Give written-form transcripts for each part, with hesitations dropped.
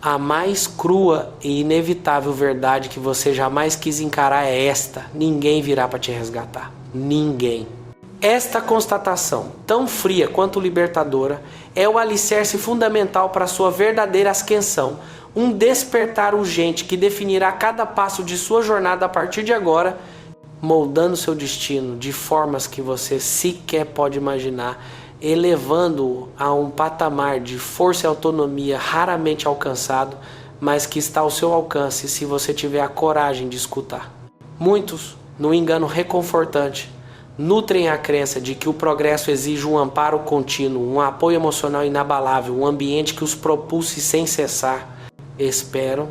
A mais crua e inevitável verdade que você jamais quis encarar é esta: ninguém virá para te resgatar. Ninguém. Esta constatação, tão fria quanto libertadora, é o alicerce fundamental para a sua verdadeira ascensão, um despertar urgente que definirá cada passo de sua jornada a partir de agora, moldando seu destino de formas que você sequer pode imaginar, elevando-o a um patamar de força e autonomia raramente alcançado, mas que está ao seu alcance se você tiver a coragem de escutar. Muitos, no engano reconfortante, nutrem a crença de que o progresso exige um amparo contínuo, um apoio emocional inabalável, um ambiente que os propulse sem cessar. Esperam,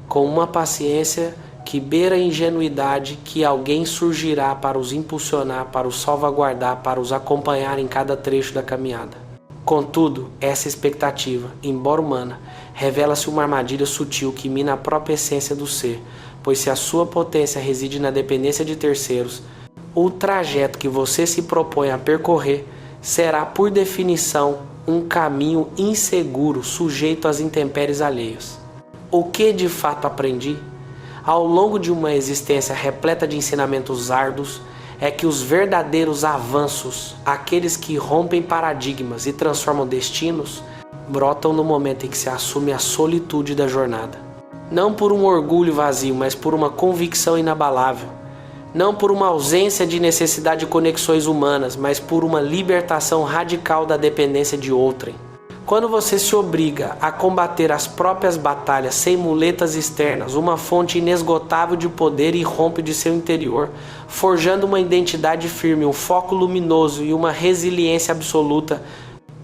com uma paciência que beira a ingenuidade, que alguém surgirá para os impulsionar, para os salvaguardar, para os acompanhar em cada trecho da caminhada. Contudo, essa expectativa, embora humana, revela-se uma armadilha sutil que mina a própria essência do ser, pois se a sua potência reside na dependência de terceiros, o trajeto que você se propõe a percorrer será, por definição, um caminho inseguro, sujeito às intempéries alheias. O que de fato aprendi? Ao longo de uma existência repleta de ensinamentos árduos, é que os verdadeiros avanços, aqueles que rompem paradigmas e transformam destinos, brotam no momento em que se assume a solitude da jornada. Não por um orgulho vazio, mas por uma convicção inabalável. Não por uma ausência de necessidade de conexões humanas, mas por uma libertação radical da dependência de outrem. Quando você se obriga a combater as próprias batalhas sem muletas externas, uma fonte inesgotável de poder irrompe de seu interior, forjando uma identidade firme, um foco luminoso e uma resiliência absoluta.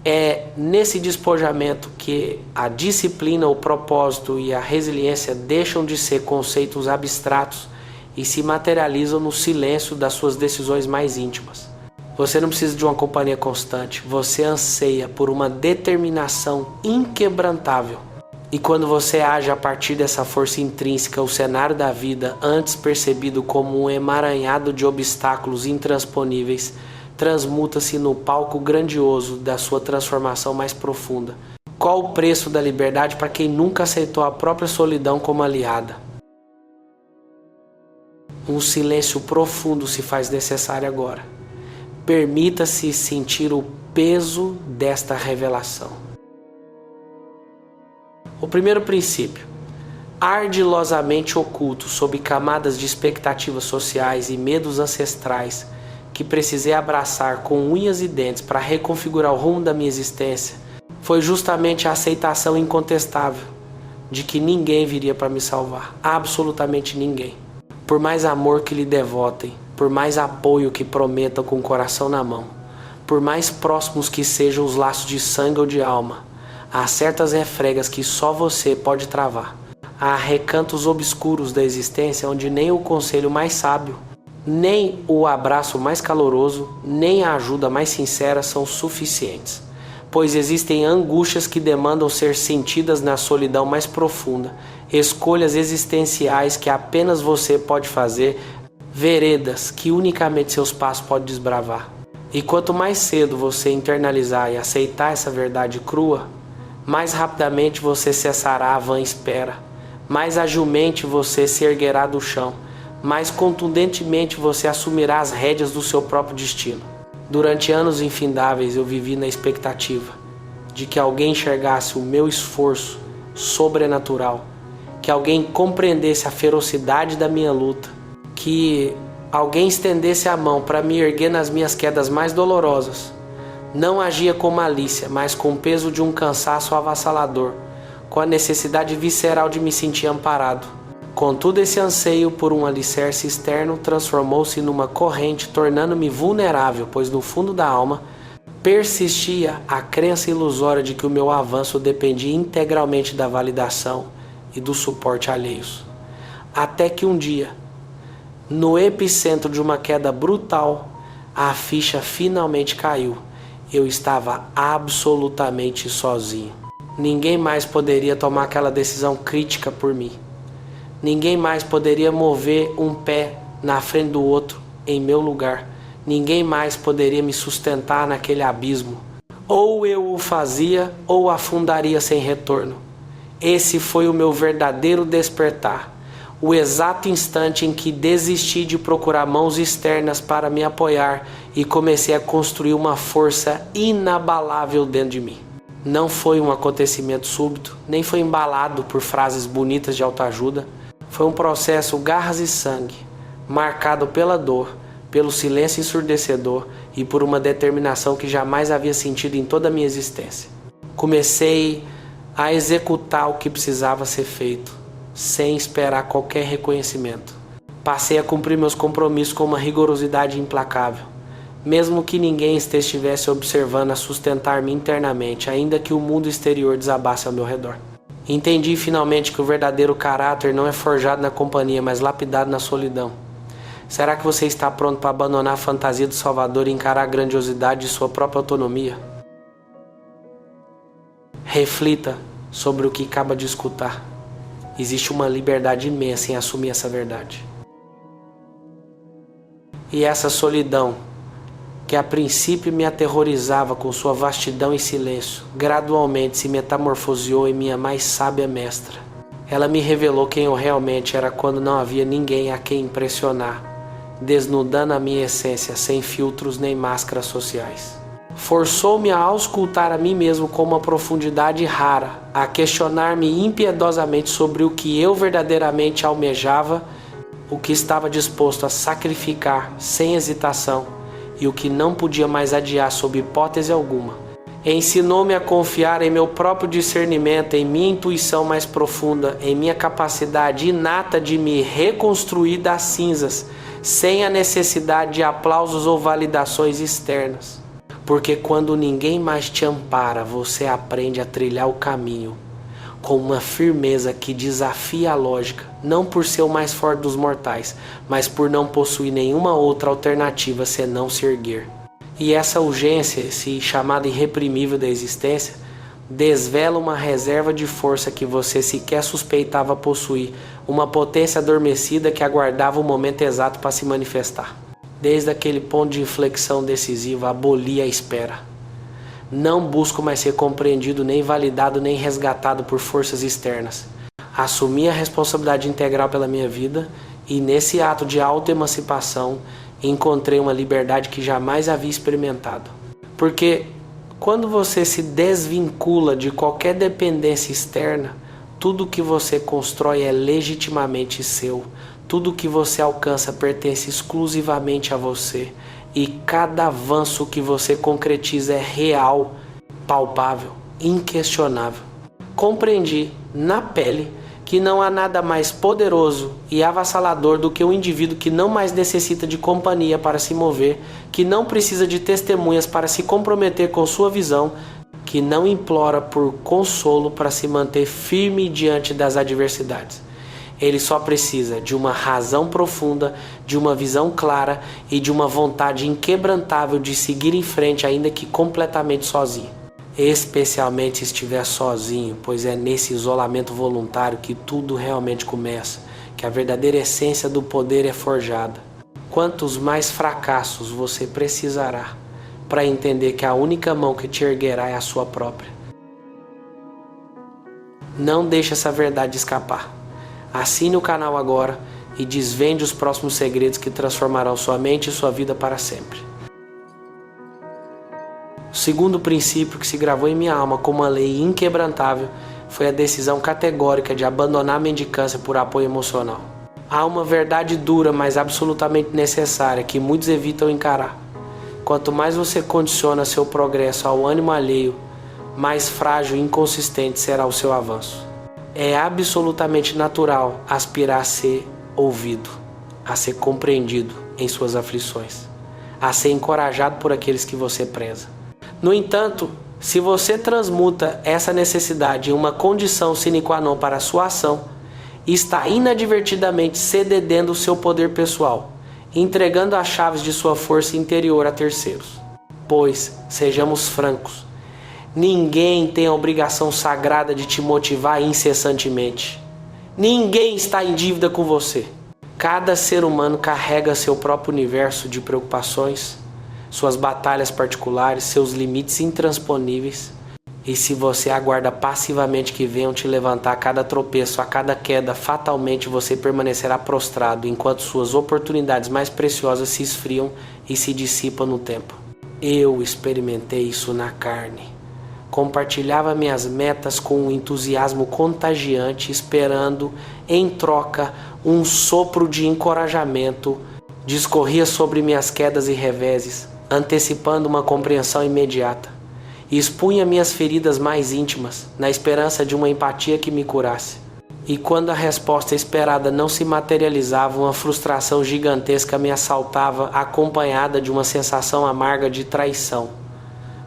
É nesse despojamento que a disciplina, o propósito e a resiliência deixam de ser conceitos abstratos e se materializam no silêncio das suas decisões mais íntimas. Você não precisa de uma companhia constante, você anseia por uma determinação inquebrantável. E quando você age a partir dessa força intrínseca, o cenário da vida, antes percebido como um emaranhado de obstáculos intransponíveis, transmuta-se no palco grandioso da sua transformação mais profunda. Qual o preço da liberdade para quem nunca aceitou a própria solidão como aliada? Um silêncio profundo se faz necessário agora. Permita-se sentir o peso desta revelação. O primeiro princípio, ardilosamente oculto sob camadas de expectativas sociais e medos ancestrais que precisei abraçar com unhas e dentes para reconfigurar o rumo da minha existência, foi justamente a aceitação incontestável de que ninguém viria para me salvar, absolutamente ninguém. Por mais amor que lhe devotem, por mais apoio que prometam com o coração na mão, por mais próximos que sejam os laços de sangue ou de alma, há certas refregas que só você pode travar. Há recantos obscuros da existência onde nem o conselho mais sábio, nem o abraço mais caloroso, nem a ajuda mais sincera são suficientes. Pois existem angústias que demandam ser sentidas na solidão mais profunda, escolhas existenciais que apenas você pode fazer, veredas que unicamente seus passos podem desbravar. E quanto mais cedo você internalizar e aceitar essa verdade crua, mais rapidamente você cessará a vã espera, mais agilmente você se erguerá do chão, mais contundentemente você assumirá as rédeas do seu próprio destino. Durante anos infindáveis eu vivi na expectativa de que alguém enxergasse o meu esforço sobrenatural, que alguém compreendesse a ferocidade da minha luta, que alguém estendesse a mão para me erguer nas minhas quedas mais dolorosas. Não agia com malícia, mas com o peso de um cansaço avassalador, com a necessidade visceral de me sentir amparado. Contudo, esse anseio por um alicerce externo transformou-se numa corrente, tornando-me vulnerável, pois no fundo da alma persistia a crença ilusória de que o meu avanço dependia integralmente da validação e do suporte alheios. Até que um dia, no epicentro de uma queda brutal, a ficha finalmente caiu. Eu estava absolutamente sozinho. Ninguém mais poderia tomar aquela decisão crítica por mim. Ninguém mais poderia mover um pé na frente do outro em meu lugar. Ninguém mais poderia me sustentar naquele abismo. Ou eu o fazia ou afundaria sem retorno. Esse foi o meu verdadeiro despertar, o exato instante em que desisti de procurar mãos externas para me apoiar e comecei a construir uma força inabalável dentro de mim. Não foi um acontecimento súbito, nem foi embalado por frases bonitas de autoajuda. Foi um processo garras e sangue, marcado pela dor, pelo silêncio ensurdecedor e por uma determinação que jamais havia sentido em toda a minha existência. Comecei a executar o que precisava ser feito, sem esperar qualquer reconhecimento. Passei a cumprir meus compromissos com uma rigorosidade implacável, mesmo que ninguém estivesse observando a sustentar-me internamente, ainda que o mundo exterior desabasse ao meu redor. Entendi finalmente que o verdadeiro caráter não é forjado na companhia, mas lapidado na solidão. Será que você está pronto para abandonar a fantasia do Salvador e encarar a grandiosidade de sua própria autonomia? Reflita sobre o que acaba de escutar. Existe uma liberdade imensa em assumir essa verdade. E essa solidão, que a princípio me aterrorizava com sua vastidão e silêncio, gradualmente se metamorfoseou em minha mais sábia mestra. Ela me revelou quem eu realmente era quando não havia ninguém a quem impressionar, desnudando a minha essência sem filtros nem máscaras sociais. Forçou-me a auscultar a mim mesmo com uma profundidade rara, a questionar-me impiedosamente sobre o que eu verdadeiramente almejava, o que estava disposto a sacrificar sem hesitação e o que não podia mais adiar sob hipótese alguma. Ensinou-me a confiar em meu próprio discernimento, em minha intuição mais profunda, em minha capacidade inata de me reconstruir das cinzas, sem a necessidade de aplausos ou validações externas. Porque quando ninguém mais te ampara, você aprende a trilhar o caminho com uma firmeza que desafia a lógica, não por ser o mais forte dos mortais, mas por não possuir nenhuma outra alternativa senão se erguer. E essa urgência, esse chamado irreprimível da existência, desvela uma reserva de força que você sequer suspeitava possuir, uma potência adormecida que aguardava o momento exato para se manifestar. Desde aquele ponto de inflexão decisivo, aboli a espera. Não busco mais ser compreendido, nem validado, nem resgatado por forças externas. Assumi a responsabilidade integral pela minha vida e nesse ato de autoemancipação encontrei uma liberdade que jamais havia experimentado. Porque quando você se desvincula de qualquer dependência externa, tudo que você constrói é legitimamente seu. Tudo que você alcança pertence exclusivamente a você. E cada avanço que você concretiza é real, palpável, inquestionável. Compreendi na pele que não há nada mais poderoso e avassalador do que um indivíduo que não mais necessita de companhia para se mover, que não precisa de testemunhas para se comprometer com sua visão, que não implora por consolo para se manter firme diante das adversidades. Ele só precisa de uma razão profunda, de uma visão clara e de uma vontade inquebrantável de seguir em frente, ainda que completamente sozinho. Especialmente se estiver sozinho, pois é nesse isolamento voluntário que tudo realmente começa, que a verdadeira essência do poder é forjada. Quantos mais fracassos você precisará para entender que a única mão que te erguerá é a sua própria? Não deixe essa verdade escapar. Assine o canal agora e desvende os próximos segredos que transformarão sua mente e sua vida para sempre. O segundo princípio que se gravou em minha alma como uma lei inquebrantável foi a decisão categórica de abandonar a mendicância por apoio emocional. Há uma verdade dura, mas absolutamente necessária, que muitos evitam encarar. Quanto mais você condiciona seu progresso ao ânimo alheio, mais frágil e inconsistente será o seu avanço. É absolutamente natural aspirar a ser ouvido, a ser compreendido em suas aflições, a ser encorajado por aqueles que você preza. No entanto, se você transmuta essa necessidade em uma condição sine qua non para a sua ação, está inadvertidamente cedendo o seu poder pessoal, entregando as chaves de sua força interior a terceiros. Pois, sejamos francos, ninguém tem a obrigação sagrada de te motivar incessantemente. Ninguém está em dívida com você. Cada ser humano carrega seu próprio universo de preocupações, suas batalhas particulares, seus limites intransponíveis. E se você aguarda passivamente que venham te levantar a cada tropeço, a cada queda, fatalmente você permanecerá prostrado, enquanto suas oportunidades mais preciosas se esfriam e se dissipam no tempo. Eu experimentei isso na carne. Compartilhava minhas metas com um entusiasmo contagiante, esperando, em troca, um sopro de encorajamento. Discorria sobre minhas quedas e reveses, antecipando uma compreensão imediata. E expunha minhas feridas mais íntimas, na esperança de uma empatia que me curasse. E quando a resposta esperada não se materializava, uma frustração gigantesca me assaltava, acompanhada de uma sensação amarga de traição.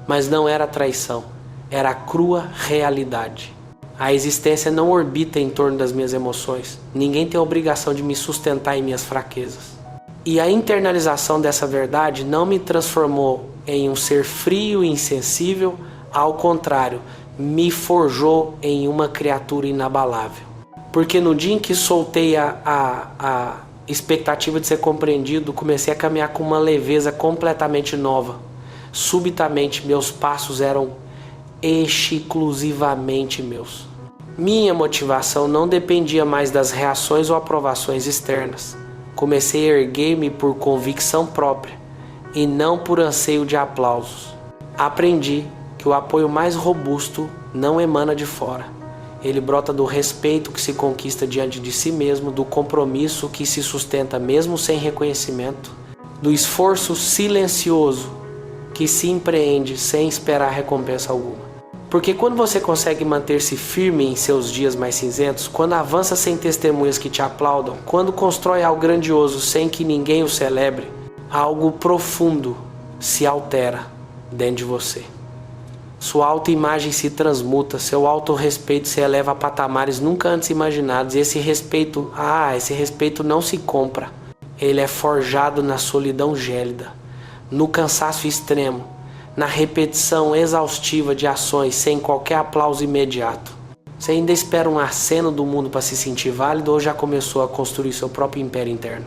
Mas não era traição, era a crua realidade. A existência não orbita em torno das minhas emoções. Ninguém tem a obrigação de me sustentar em minhas fraquezas. E a internalização dessa verdade não me transformou em um ser frio e insensível, ao contrário, me forjou em uma criatura inabalável. Porque no dia em que soltei a expectativa de ser compreendido, comecei a caminhar com uma leveza completamente nova. Subitamente meus passos eram exclusivamente meus. Minha motivação não dependia mais das reações ou aprovações externas. Comecei a erguer-me por convicção própria e não por anseio de aplausos. Aprendi que o apoio mais robusto não emana de fora. Ele brota do respeito que se conquista diante de si mesmo, do compromisso que se sustenta mesmo sem reconhecimento, do esforço silencioso que se empreende sem esperar recompensa alguma. Porque quando você consegue manter-se firme em seus dias mais cinzentos, quando avança sem testemunhas que te aplaudam, quando constrói algo grandioso sem que ninguém o celebre, algo profundo se altera dentro de você. Sua autoimagem se transmuta, seu autorrespeito se eleva a patamares nunca antes imaginados. E esse respeito não se compra. Ele é forjado na solidão gélida, no cansaço extremo, na repetição exaustiva de ações sem qualquer aplauso imediato. Você ainda espera um aceno do mundo para se sentir válido ou já começou a construir seu próprio império interno?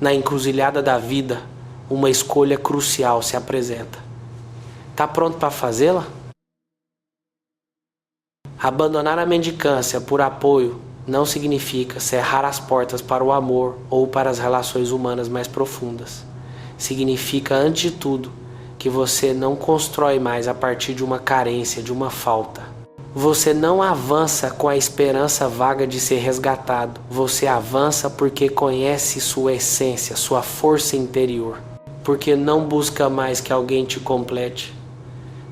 Na encruzilhada da vida, uma escolha crucial se apresenta. Está pronto para fazê-la? Abandonar a mendicância por apoio não significa cerrar as portas para o amor ou para as relações humanas mais profundas. Significa, antes de tudo, que você não constrói mais a partir de uma carência, de uma falta. Você não avança com a esperança vaga de ser resgatado. Você avança porque conhece sua essência, sua força interior. Porque não busca mais que alguém te complete.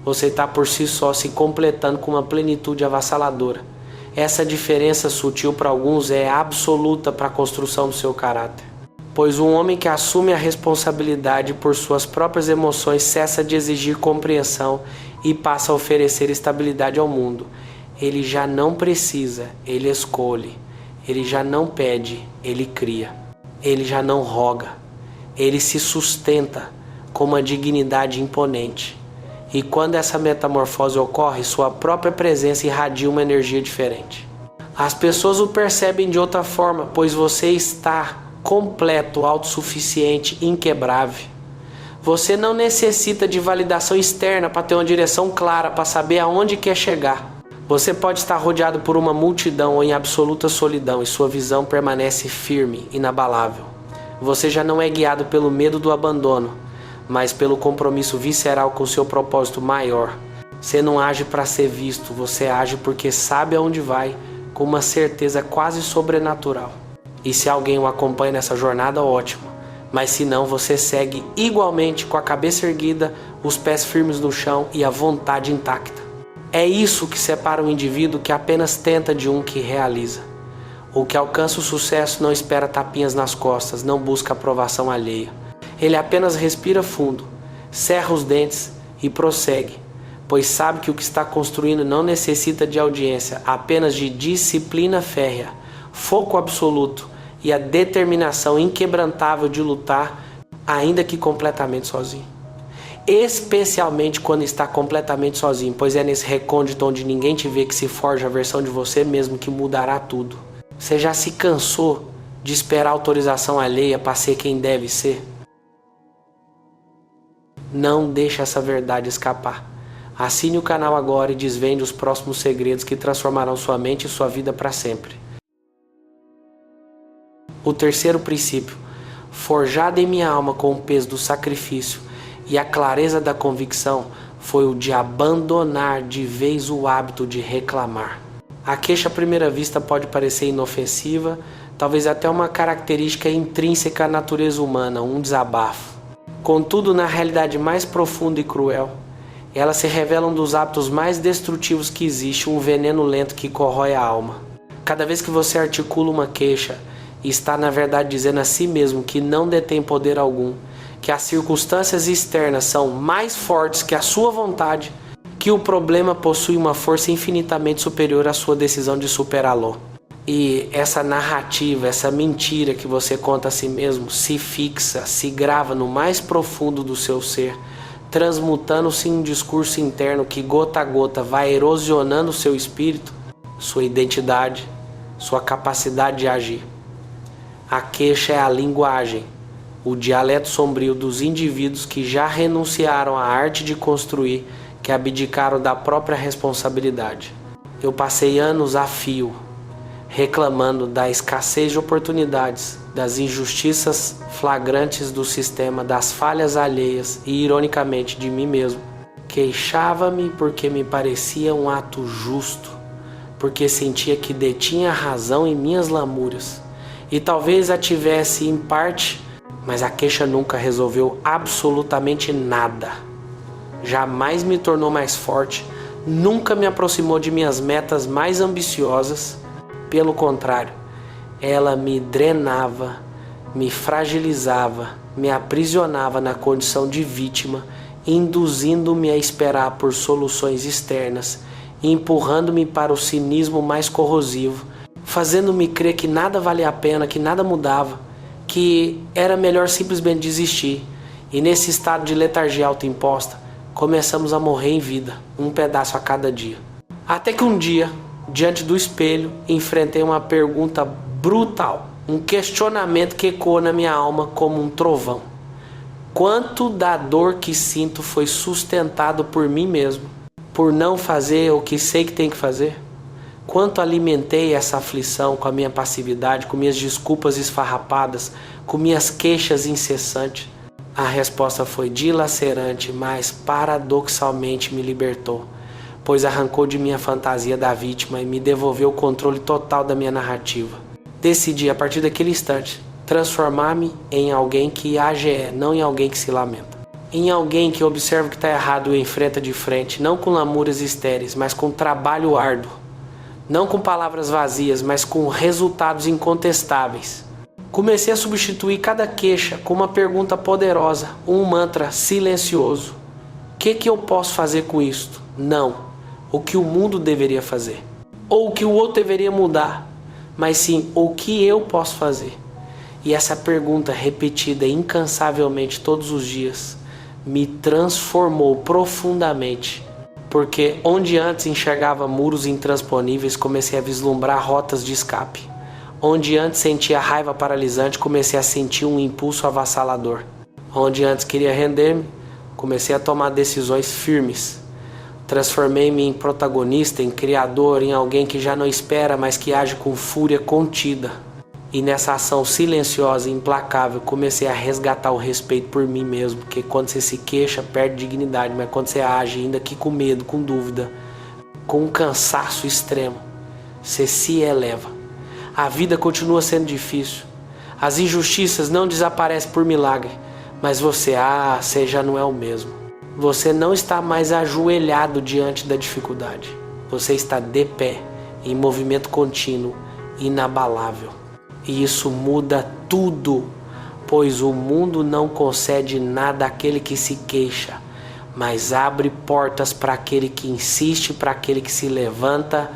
Você está por si só se completando com uma plenitude avassaladora. Essa diferença sutil para alguns é absoluta para a construção do seu caráter. Pois um homem que assume a responsabilidade por suas próprias emoções cessa de exigir compreensão e passa a oferecer estabilidade ao mundo. Ele já não precisa, ele escolhe. Ele já não pede, ele cria. Ele já não roga. Ele se sustenta com uma dignidade imponente. E quando essa metamorfose ocorre, sua própria presença irradia uma energia diferente. As pessoas o percebem de outra forma, pois você está completo, autossuficiente, inquebrável. Você não necessita de validação externa para ter uma direção clara, para saber aonde quer chegar. Você pode estar rodeado por uma multidão ou em absoluta solidão e sua visão permanece firme, inabalável. Você já não é guiado pelo medo do abandono, mas pelo compromisso visceral com seu propósito maior. Você não age para ser visto, você age porque sabe aonde vai, com uma certeza quase sobrenatural. E se alguém o acompanha nessa jornada, ótimo. Mas se não, você segue igualmente com a cabeça erguida, os pés firmes no chão e a vontade intacta. É isso que separa um indivíduo que apenas tenta de um que realiza. O que alcança o sucesso não espera tapinhas nas costas, não busca aprovação alheia. Ele apenas respira fundo, cerra os dentes e prossegue, pois sabe que o que está construindo não necessita de audiência, apenas de disciplina férrea, foco absoluto e a determinação inquebrantável de lutar, ainda que completamente sozinho. Especialmente quando está completamente sozinho, pois é nesse recôndito onde ninguém te vê que se forja a versão de você mesmo que mudará tudo. Você já se cansou de esperar autorização alheia para ser quem deve ser? Não deixe essa verdade escapar. Assine o canal agora e desvende os próximos segredos que transformarão sua mente e sua vida para sempre. O terceiro princípio, forjado em minha alma com o peso do sacrifício e a clareza da convicção, foi o de abandonar de vez o hábito de reclamar. A queixa à primeira vista pode parecer inofensiva, talvez até uma característica intrínseca à natureza humana, um desabafo. Contudo, na realidade mais profunda e cruel, ela se revela um dos hábitos mais destrutivos que existe, um veneno lento que corrói a alma. Cada vez que você articula uma queixa, está na verdade dizendo a si mesmo que não detém poder algum, que as circunstâncias externas são mais fortes que a sua vontade, que o problema possui uma força infinitamente superior à sua decisão de superá-lo. E essa narrativa, essa mentira que você conta a si mesmo, se fixa, se grava no mais profundo do seu ser, transmutando-se em um discurso interno que gota a gota vai erosionando o seu espírito, sua identidade, sua capacidade de agir. A queixa é a linguagem, o dialeto sombrio dos indivíduos que já renunciaram à arte de construir, que abdicaram da própria responsabilidade. Eu passei anos a fio, reclamando da escassez de oportunidades, das injustiças flagrantes do sistema, das falhas alheias e, ironicamente, de mim mesmo. Queixava-me porque me parecia um ato justo, porque sentia que detinha a razão em minhas lamúrias. E talvez a tivesse em parte, mas a queixa nunca resolveu absolutamente nada. Jamais me tornou mais forte, nunca me aproximou de minhas metas mais ambiciosas. Pelo contrário, ela me drenava, me fragilizava, me aprisionava na condição de vítima, induzindo-me a esperar por soluções externas, empurrando-me para o cinismo mais corrosivo, fazendo-me crer que nada valia a pena, que nada mudava, que era melhor simplesmente desistir. E nesse estado de letargia autoimposta, começamos a morrer em vida, um pedaço a cada dia. Até que um dia, diante do espelho, enfrentei uma pergunta brutal, um questionamento que ecoou na minha alma como um trovão. Quanto da dor que sinto foi sustentado por mim mesmo, por não fazer o que sei que tem que fazer? Quanto alimentei essa aflição com a minha passividade, com minhas desculpas esfarrapadas, com minhas queixas incessantes? A resposta foi dilacerante, mas paradoxalmente me libertou, pois arrancou de minha fantasia da vítima e me devolveu o controle total da minha narrativa. Decidi, a partir daquele instante, transformar-me em alguém que age, não em alguém que se lamenta. Em alguém que observa o que está errado e enfrenta de frente, não com lamúrias estéreis, mas com trabalho árduo. Não com palavras vazias, mas com resultados incontestáveis. Comecei a substituir cada queixa com uma pergunta poderosa, um mantra silencioso. O que eu posso fazer com isto? Não. O que o mundo deveria fazer. Ou o que o outro deveria mudar. Mas sim, o que eu posso fazer. E essa pergunta repetida incansavelmente todos os dias me transformou profundamente. Porque onde antes enxergava muros intransponíveis, comecei a vislumbrar rotas de escape. Onde antes sentia raiva paralisante, comecei a sentir um impulso avassalador. Onde antes queria render-me, comecei a tomar decisões firmes. Transformei-me em protagonista, em criador, em alguém que já não espera, mas que age com fúria contida. E nessa ação silenciosa e implacável, comecei a resgatar o respeito por mim mesmo, porque quando você se queixa, perde dignidade, mas quando você age, ainda que com medo, com dúvida, com um cansaço extremo, você se eleva. A vida continua sendo difícil, as injustiças não desaparecem por milagre, mas você já não é o mesmo. Você não está mais ajoelhado diante da dificuldade, você está de pé, em movimento contínuo, inabalável. E isso muda tudo, pois o mundo não concede nada àquele que se queixa, mas abre portas para aquele que insiste, para aquele que se levanta,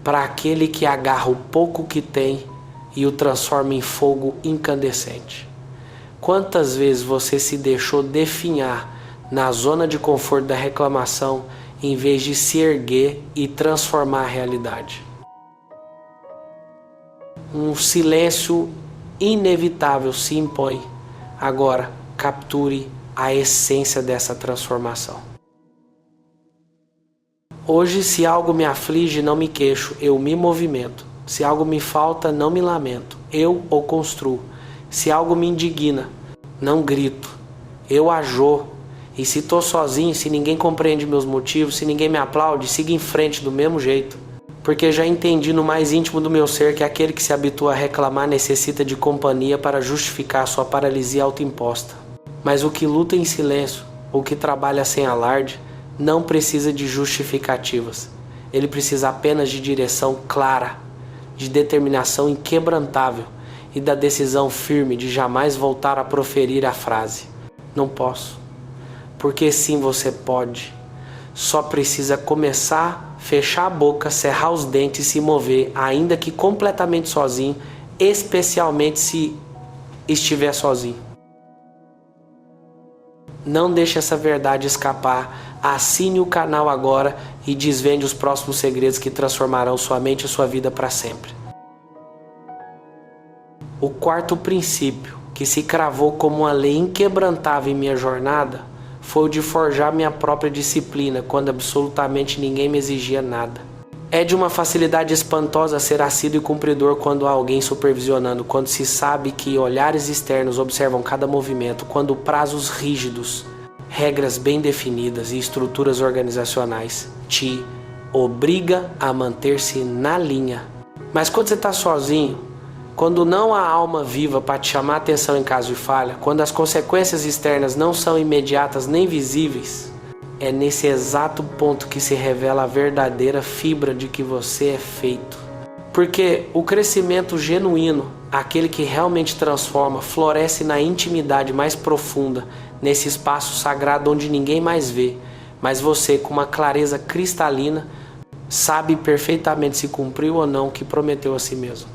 para aquele que agarra o pouco que tem e o transforma em fogo incandescente. Quantas vezes você se deixou definhar na zona de conforto da reclamação, em vez de se erguer e transformar a realidade? Um silêncio inevitável se impõe. Agora, capture a essência dessa transformação. Hoje, se algo me aflige, não me queixo, eu me movimento. Se algo me falta, não me lamento, eu o construo. Se algo me indigna, não grito, eu ajo. E se estou sozinho, se ninguém compreende meus motivos, se ninguém me aplaude, siga em frente do mesmo jeito. Porque já entendi no mais íntimo do meu ser que aquele que se habitua a reclamar necessita de companhia para justificar sua paralisia autoimposta. Mas o que luta em silêncio, o que trabalha sem alarde, não precisa de justificativas. Ele precisa apenas de direção clara, de determinação inquebrantável e da decisão firme de jamais voltar a proferir a frase: não posso. Porque sim, você pode. Só precisa começar, fechar a boca, cerrar os dentes e se mover, ainda que completamente sozinho, especialmente se estiver sozinho. Não deixe essa verdade escapar. Assine o canal agora e desvende os próximos segredos que transformarão sua mente e sua vida para sempre. O quarto princípio, que se cravou como uma lei inquebrantável em minha jornada, foi o de forjar minha própria disciplina quando absolutamente ninguém me exigia nada. É de uma facilidade espantosa ser assíduo e cumpridor quando há alguém supervisionando, quando se sabe que olhares externos observam cada movimento, quando prazos rígidos, regras bem definidas e estruturas organizacionais te obriga a manter-se na linha. Mas quando você está sozinho, quando não há alma viva para te chamar a atenção em caso de falha, quando as consequências externas não são imediatas nem visíveis, é nesse exato ponto que se revela a verdadeira fibra de que você é feito. Porque o crescimento genuíno, aquele que realmente transforma, floresce na intimidade mais profunda, nesse espaço sagrado onde ninguém mais vê, mas você, com uma clareza cristalina, sabe perfeitamente se cumpriu ou não o que prometeu a si mesmo.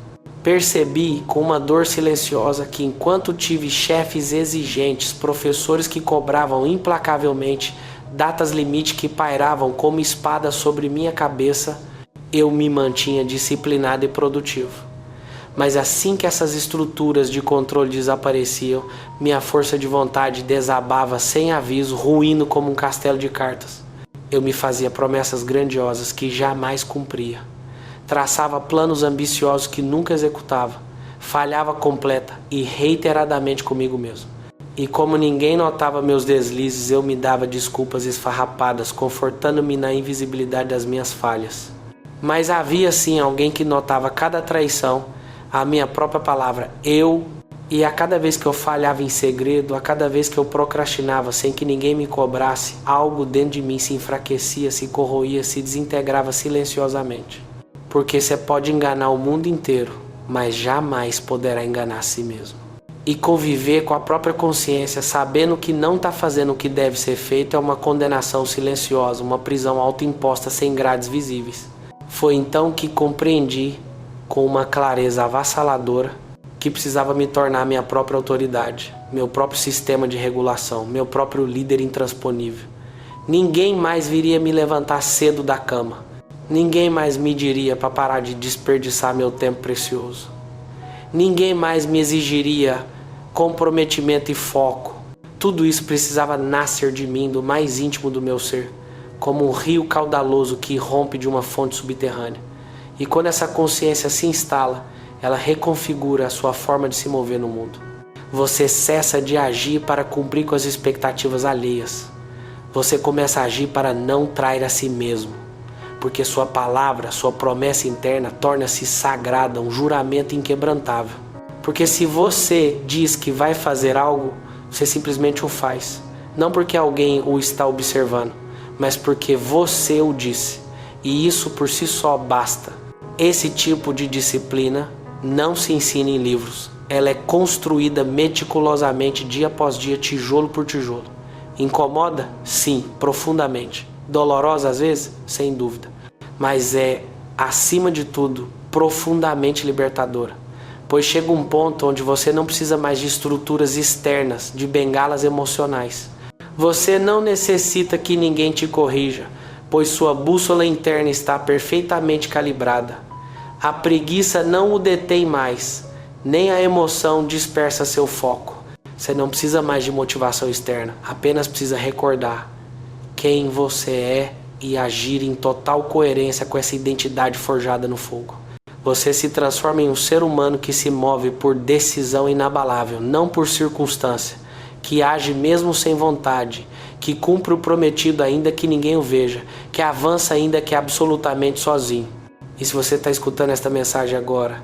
Percebi com uma dor silenciosa que enquanto tive chefes exigentes, professores que cobravam implacavelmente, datas limite que pairavam como espada sobre minha cabeça, eu me mantinha disciplinado e produtivo. Mas assim que essas estruturas de controle desapareciam, minha força de vontade desabava sem aviso, ruindo como um castelo de cartas. Eu me fazia promessas grandiosas que jamais cumpria. Traçava planos ambiciosos que nunca executava. Falhava completa e reiteradamente comigo mesmo. E como ninguém notava meus deslizes, eu me dava desculpas esfarrapadas, confortando-me na invisibilidade das minhas falhas. Mas havia sim alguém que notava cada traição, a minha própria palavra, eu, e a cada vez que eu falhava em segredo, a cada vez que eu procrastinava sem que ninguém me cobrasse, algo dentro de mim se enfraquecia, se corroía, se desintegrava silenciosamente. Porque você pode enganar o mundo inteiro, mas jamais poderá enganar a si mesmo. E conviver com a própria consciência, sabendo que não está fazendo o que deve ser feito, é uma condenação silenciosa, uma prisão autoimposta sem grades visíveis. Foi então que compreendi, com uma clareza avassaladora, que precisava me tornar minha própria autoridade, meu próprio sistema de regulação, meu próprio líder intransponível. Ninguém mais viria me levantar cedo da cama. Ninguém mais me diria para parar de desperdiçar meu tempo precioso. Ninguém mais me exigiria comprometimento e foco. Tudo isso precisava nascer de mim, do mais íntimo do meu ser, como um rio caudaloso que irrompe de uma fonte subterrânea. E quando essa consciência se instala, ela reconfigura a sua forma de se mover no mundo. Você cessa de agir para cumprir com as expectativas alheias. Você começa a agir para não trair a si mesmo. Porque sua palavra, sua promessa interna torna-se sagrada, um juramento inquebrantável. Porque se você diz que vai fazer algo, você simplesmente o faz. Não porque alguém o está observando, mas porque você o disse. E isso por si só basta. Esse tipo de disciplina não se ensina em livros. Ela é construída meticulosamente dia após dia, tijolo por tijolo. Incomoda? Sim, profundamente. Dolorosa às vezes? Sem dúvida. Mas é, acima de tudo, profundamente libertadora. Pois chega um ponto onde você não precisa mais de estruturas externas, de bengalas emocionais. Você não necessita que ninguém te corrija, pois sua bússola interna está perfeitamente calibrada. A preguiça não o detém mais, nem a emoção dispersa seu foco. Você não precisa mais de motivação externa, apenas precisa recordar quem você é e agir em total coerência com essa identidade forjada no fogo. Você se transforma em um ser humano que se move por decisão inabalável, não por circunstância, que age mesmo sem vontade, que cumpre o prometido ainda que ninguém o veja, que avança ainda que absolutamente sozinho. E se você está escutando esta mensagem agora,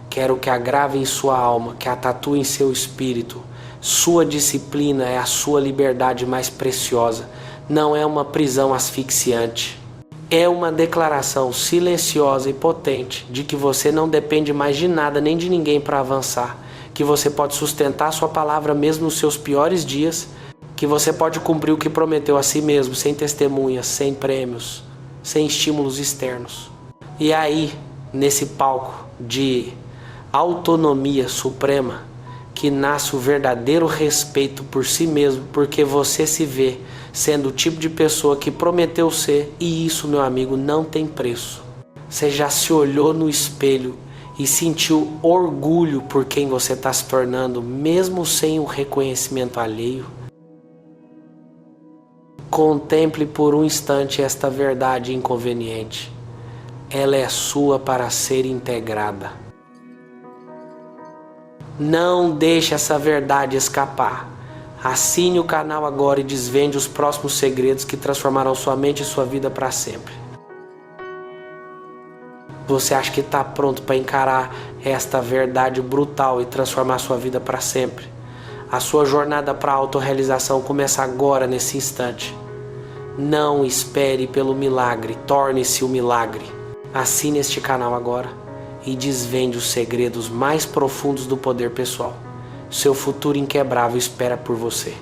quero que a grave em sua alma, que a tatue em seu espírito. Sua disciplina é a sua liberdade mais preciosa, não é uma prisão asfixiante. É uma declaração silenciosa e potente de que você não depende mais de nada nem de ninguém para avançar, que você pode sustentar sua palavra mesmo nos seus piores dias, que você pode cumprir o que prometeu a si mesmo, sem testemunhas, sem prêmios, sem estímulos externos. E aí, nesse palco de autonomia suprema, que nasce o verdadeiro respeito por si mesmo, porque você se vê sendo o tipo de pessoa que prometeu ser, e isso, meu amigo, não tem preço. Você já se olhou no espelho e sentiu orgulho por quem você está se tornando, mesmo sem o reconhecimento alheio? Contemple por um instante esta verdade inconveniente. Ela é sua para ser integrada. Não deixe essa verdade escapar. Assine o canal agora e desvende os próximos segredos que transformarão sua mente e sua vida para sempre. Você acha que está pronto para encarar esta verdade brutal e transformar sua vida para sempre? A sua jornada para a autorrealização começa agora, nesse instante. Não espere pelo milagre, torne-se o milagre. Assine este canal agora e desvende os segredos mais profundos do poder pessoal. Seu futuro inquebrável espera por você.